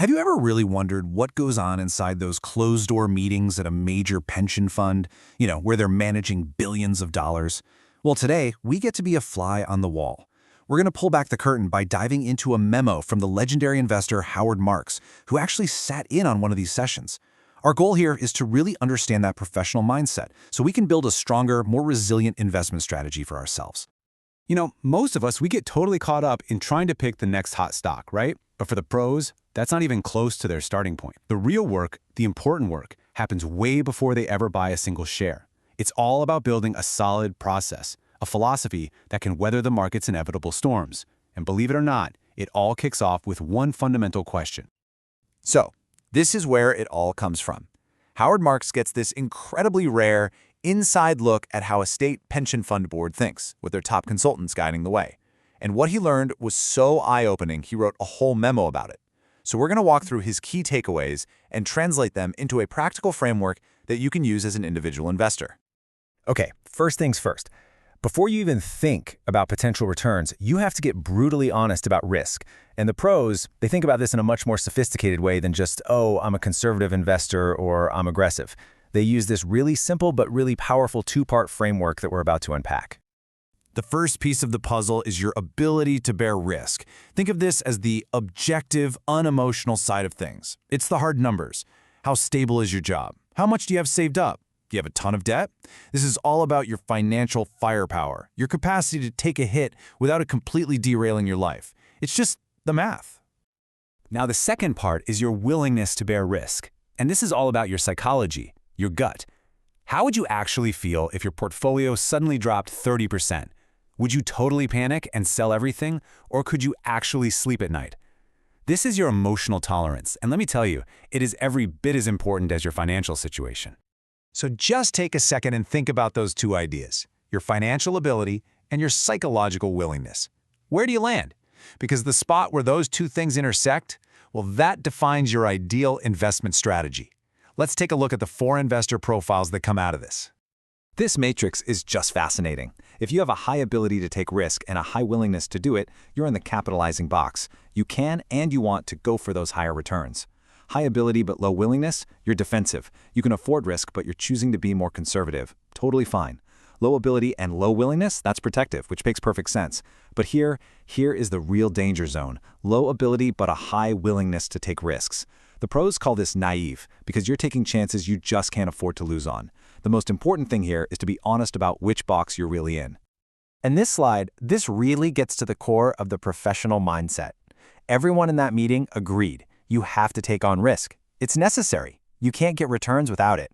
Have you ever really wondered what goes on inside those closed-door meetings at a major pension fund, where they're managing billions of dollars? Well, today, we get to be a fly on the wall. We're going to pull back the curtain by diving into a memo from the legendary investor Howard Marks, who actually sat in on one of these sessions. Our goal here is to really understand that professional mindset so we can build a stronger, more resilient investment strategy for ourselves. Most of us, we get totally caught up in trying to pick the next hot stock, right? But for the pros, that's not even close to their starting point. The real work, the important work, happens way before they ever buy a single share. It's all about building a solid process, a philosophy that can weather the market's inevitable storms. And believe it or not, it all kicks off with one fundamental question. So, this is where it all comes from. Howard Marks gets this incredibly rare, inside look at how a state pension fund board thinks, with their top consultants guiding the way. And what he learned was so eye-opening, he wrote a whole memo about it. So we're going to walk through his key takeaways and translate them into a practical framework that you can use as an individual investor. Okay, first things first. Before you even think about potential returns, you have to get brutally honest about risk. And the pros, they think about this in a much more sophisticated way than just, oh, I'm a conservative investor or I'm aggressive. They use this really simple but really powerful two-part framework that we're about to unpack. The first piece of the puzzle is your ability to bear risk. Think of this as the objective, unemotional side of things. It's the hard numbers. How stable is your job? How much do you have saved up? Do you have a ton of debt? This is all about your financial firepower, your capacity to take a hit without it completely derailing your life. It's just the math. Now, the second part is your willingness to bear risk. And this is all about your psychology, your gut. How would you actually feel if your portfolio suddenly dropped 30%? Would you totally panic and sell everything, or could you actually sleep at night? This is your emotional tolerance, and let me tell you, it is every bit as important as your financial situation. So just take a second and think about those two ideas, your financial ability and your psychological willingness. Where do you land? Because the spot where those two things intersect, well, that defines your ideal investment strategy. Let's take a look at the 4 investor profiles that come out of this. This matrix is just fascinating. If you have a high ability to take risk and a high willingness to do it, you're in the capitalizing box. You can and you want to go for those higher returns. High ability but low willingness, you're defensive. You can afford risk, but you're choosing to be more conservative. Totally fine. Low ability and low willingness, that's protective, which makes perfect sense. But here is the real danger zone. Low ability but a high willingness to take risks. The pros call this naive because you're taking chances you just can't afford to lose on. The most important thing here is to be honest about which box you're really in. And this slide, this really gets to the core of the professional mindset. Everyone in that meeting agreed. You have to take on risk. It's necessary. You can't get returns without it.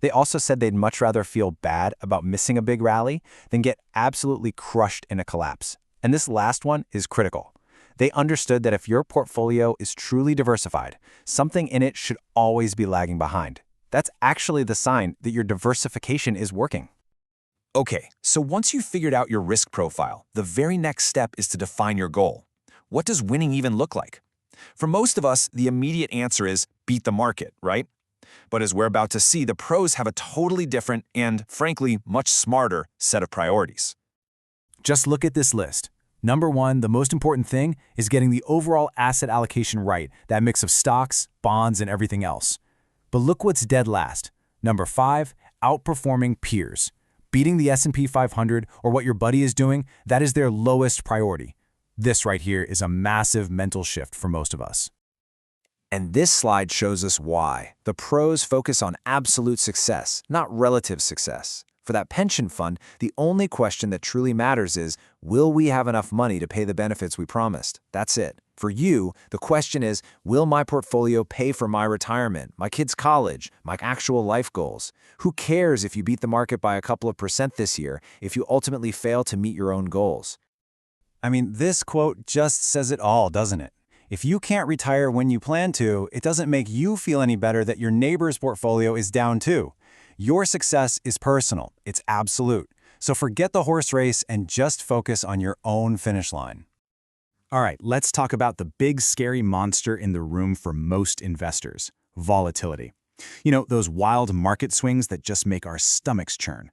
They also said they'd much rather feel bad about missing a big rally than get absolutely crushed in a collapse. And this last one is critical. They understood that if your portfolio is truly diversified, something in it should always be lagging behind. That's actually the sign that your diversification is working. Okay, so once you've figured out your risk profile, the very next step is to define your goal. What does winning even look like? For most of us, the immediate answer is beat the market, right? But as we're about to see, the pros have a totally different and, frankly, much smarter set of priorities. Just look at this list. Number 1, the most important thing is getting the overall asset allocation right, that mix of stocks, bonds, and everything else. But look what's dead last. Number 5, outperforming peers. Beating the S&P 500 or what your buddy is doing, that is their lowest priority. This right here is a massive mental shift for most of us. And this slide shows us why. The pros focus on absolute success, not relative success. For that pension fund, the only question that truly matters is, will we have enough money to pay the benefits we promised? That's it. For you, the question is, will my portfolio pay for my retirement, my kids' college, my actual life goals? Who cares if you beat the market by a couple of % this year if you ultimately fail to meet your own goals? I mean, this quote just says it all, doesn't it? If you can't retire when you plan to, it doesn't make you feel any better that your neighbor's portfolio is down too. Your success is personal. It's absolute. So forget the horse race and just focus on your own finish line. All right, let's talk about the big scary monster in the room for most investors, volatility. Those wild market swings that just make our stomachs churn.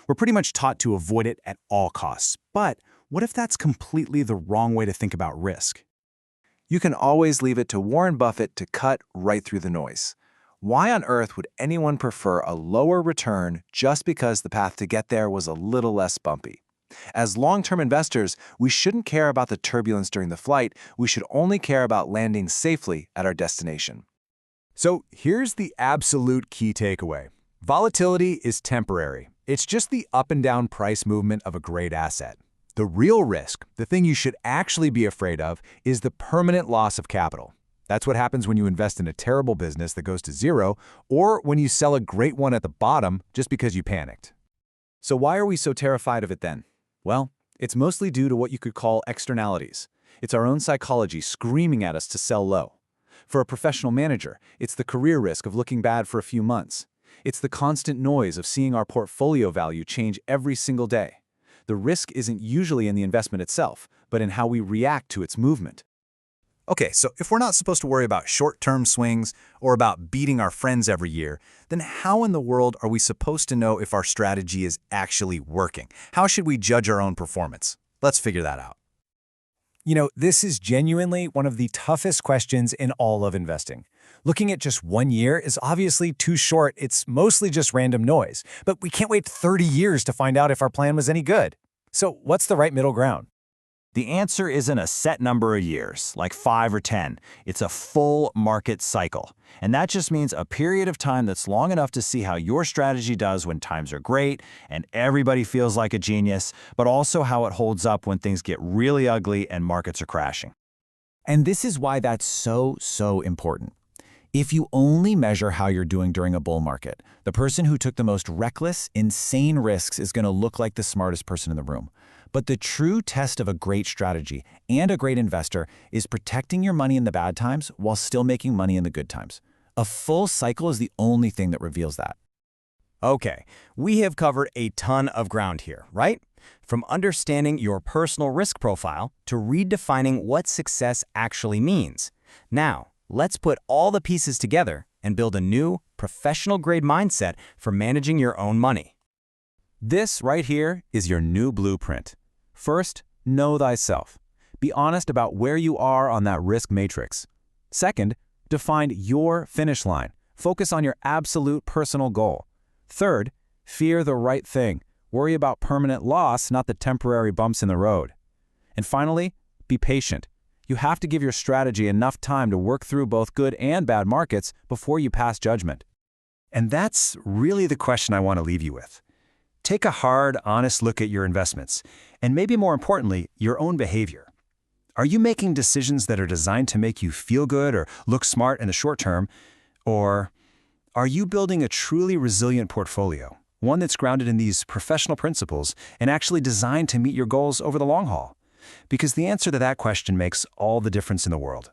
We're pretty much taught to avoid it at all costs. But what if that's completely the wrong way to think about risk? You can always leave it to Warren Buffett to cut right through the noise. Why on earth would anyone prefer a lower return just because the path to get there was a little less bumpy? As long-term investors, we shouldn't care about the turbulence during the flight. We should only care about landing safely at our destination. So here's the absolute key takeaway. Volatility is temporary. It's just the up and down price movement of a great asset. The real risk, the thing you should actually be afraid of, is the permanent loss of capital. That's what happens when you invest in a terrible business that goes to zero, or when you sell a great one at the bottom just because you panicked. So why are we so terrified of it then? Well, it's mostly due to what you could call externalities. It's our own psychology screaming at us to sell low. For a professional manager, it's the career risk of looking bad for a few months. It's the constant noise of seeing our portfolio value change every single day. The risk isn't usually in the investment itself, but in how we react to its movement. Okay, so if we're not supposed to worry about short-term swings or about beating our friends every year, then how in the world are we supposed to know if our strategy is actually working? How should we judge our own performance? Let's figure that out. You know, this is genuinely one of the toughest questions in all of investing. Looking at just 1 year is obviously too short. It's mostly just random noise. But we can't wait 30 years to find out if our plan was any good. So what's the right middle ground? The answer isn't a set number of years, like 5 or 10. It's a full market cycle. And that just means a period of time that's long enough to see how your strategy does when times are great and everybody feels like a genius, but also how it holds up when things get really ugly and markets are crashing. And this is why that's so important. If you only measure how you're doing during a bull market, the person who took the most reckless, insane risks is going to look like the smartest person in the room. But the true test of a great strategy and a great investor is protecting your money in the bad times while still making money in the good times. A full cycle is the only thing that reveals that. Okay, we have covered a ton of ground here, right? From understanding your personal risk profile to redefining what success actually means. Now, let's put all the pieces together and build a new, professional-grade mindset for managing your own money. This right here is your new blueprint. First, know thyself. Be honest about where you are on that risk matrix. Second, define your finish line. Focus on your absolute personal goal. Third, fear the right thing. Worry about permanent loss, not the temporary bumps in the road. And finally, be patient. You have to give your strategy enough time to work through both good and bad markets before you pass judgment. And that's really the question I want to leave you with. Take a hard, honest look at your investments, and maybe more importantly, your own behavior. Are you making decisions that are designed to make you feel good or look smart in the short term? Or are you building a truly resilient portfolio, one that's grounded in these professional principles and actually designed to meet your goals over the long haul? Because the answer to that question makes all the difference in the world.